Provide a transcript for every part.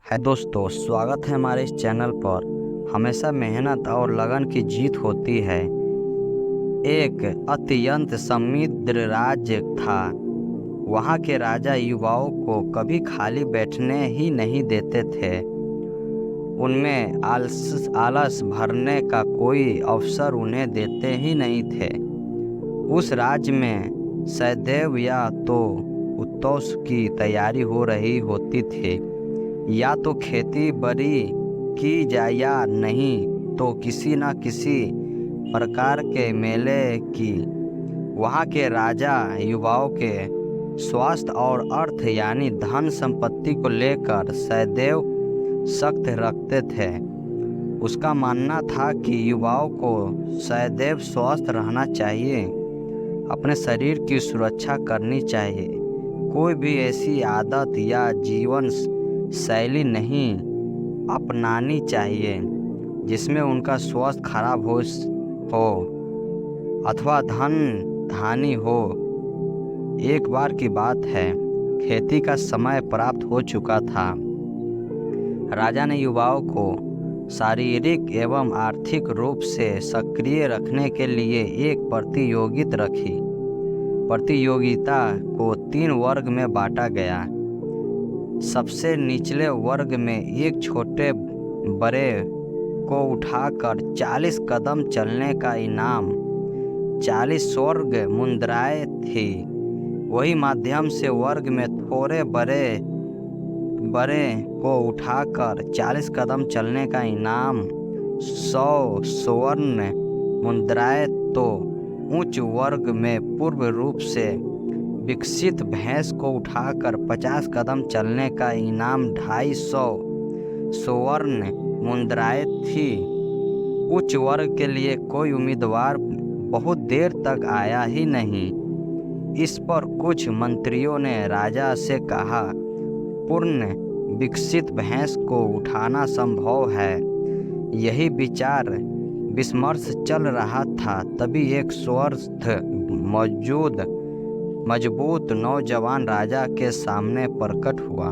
है दोस्तों, स्वागत है हमारे इस चैनल पर। हमेशा मेहनत और लगन की जीत होती है। एक अत्यंत समृद्ध राज्य था। वहाँ के राजा युवाओं को कभी खाली बैठने ही नहीं देते थे। उनमें आलस भरने का कोई अवसर उन्हें देते ही नहीं थे। उस राज्य में सदैव या तो उत्सव की तैयारी हो रही होती थी, या तो खेती बाड़ी की जाए, या नहीं तो किसी न किसी प्रकार के मेले की। वहाँ के राजा युवाओं के स्वास्थ्य और अर्थ यानी धन संपत्ति को लेकर सदैव सख्त रखते थे। उसका मानना था कि युवाओं को सदैव स्वस्थ रहना चाहिए, अपने शरीर की सुरक्षा करनी चाहिए। कोई भी ऐसी आदत या जीवन शैली नहीं अपनानी चाहिए जिसमें उनका स्वास्थ्य खराब हो अथवा धन हानि हो। एक बार की बात है, खेती का समय प्राप्त हो चुका था। राजा ने युवाओं को शारीरिक एवं आर्थिक रूप से सक्रिय रखने के लिए एक प्रतियोगिता रखी। प्रतियोगिता को 3 वर्ग में बांटा गया। सबसे निचले वर्ग में एक छोटे बड़े को उठाकर 40 कदम चलने का इनाम 40 स्वर्ण मुद्राएं थी। वही माध्यम से वर्ग में थोड़े बड़े को उठाकर 40 कदम चलने का इनाम 100 स्वर्ण मुद्राएं। तो उच्च वर्ग में पूर्ण रूप से विकसित भैंस को उठाकर 50 कदम चलने का इनाम 250 स्वर्ण मुद्राएं थी। उच्च वर्ग के लिए कोई उम्मीदवार बहुत देर तक आया ही नहीं। इस पर कुछ मंत्रियों ने राजा से कहा, पूर्ण विकसित भैंस को उठाना संभव है। यही विचार विमर्श चल रहा था, तभी एक स्वस्थ मजबूत नौजवान राजा के सामने प्रकट हुआ।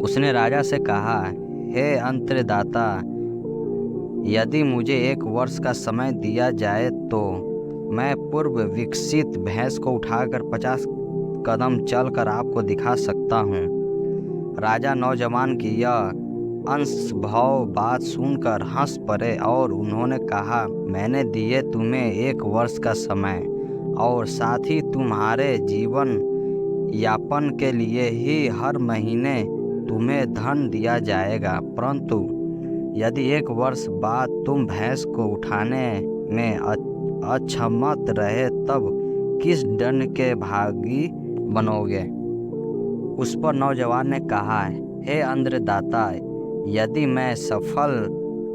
उसने राजा से कहा, हे अंतर्दाता, यदि मुझे 1 वर्ष का समय दिया जाए तो मैं पूर्व विकसित भैंस को उठाकर 50 कदम चलकर आपको दिखा सकता हूँ। राजा नौजवान की यह अंशभव बात सुनकर हंस पड़े और उन्होंने कहा, मैंने दिए तुम्हें 1 वर्ष का समय और साथ ही तुम्हारे जीवन यापन के लिए ही हर महीने तुम्हें धन दिया जाएगा। परंतु यदि 1 वर्ष बाद तुम भैंस को उठाने में अक्षमत रहे तब किस दंड के भागी बनोगे? उस पर नौजवान ने कहा, हे अन्नदाता, यदि मैं सफल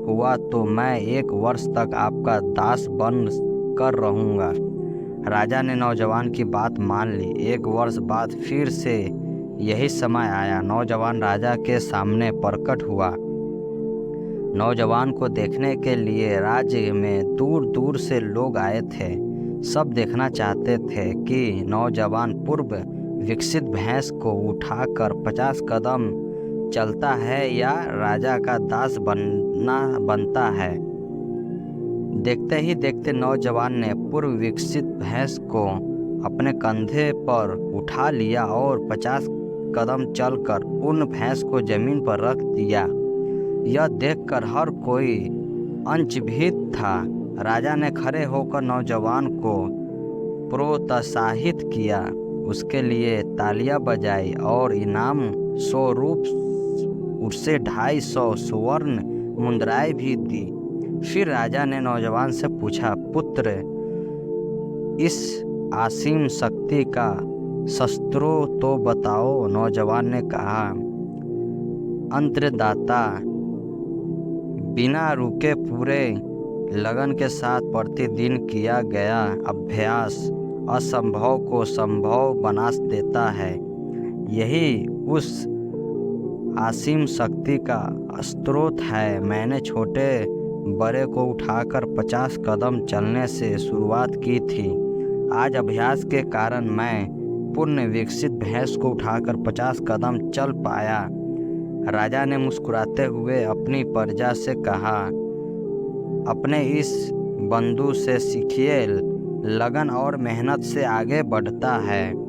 हुआ तो मैं 1 वर्ष तक आपका दास बन कर रहूँगा। राजा ने नौजवान की बात मान ली। 1 वर्ष बाद फिर से यही समय आया। नौजवान राजा के सामने प्रकट हुआ। नौजवान को देखने के लिए राज्य में दूर दूर से लोग आए थे। सब देखना चाहते थे कि नौजवान पूर्व विकसित भैंस को उठाकर 50 कदम चलता है या राजा का दास बनता है। देखते ही देखते नौजवान ने पूर्व विकसित भैंस को अपने कंधे पर उठा लिया और 50 कदम चलकर पूर्ण भैंस को जमीन पर रख दिया। यह देखकर हर कोई अचंभित था। राजा ने खड़े होकर नौजवान को प्रोत्साहित किया, उसके लिए तालियां बजाई और इनाम स्वरूप उसे 250 स्वर्ण मुद्राएं भी दी। फिर राजा ने नौजवान से पूछा, पुत्र, इस असीम शक्ति का शस्त्रों तो बताओ। नौजवान ने कहा, अंतर्दाता, बिना रुके पूरे लगन के साथ प्रतिदिन किया गया अभ्यास असंभव को संभव बना देता है। यही उस असीम शक्ति का स्रोत है। मैंने छोटे बड़े को उठाकर 50 कदम चलने से शुरुआत की थी। आज अभ्यास के कारण मैं पूर्ण विकसित भैंस को उठाकर 50 कदम चल पाया। राजा ने मुस्कुराते हुए अपनी प्रजा से कहा, अपने इस बंधु से सीखिए, लगन और मेहनत से आगे बढ़ता है।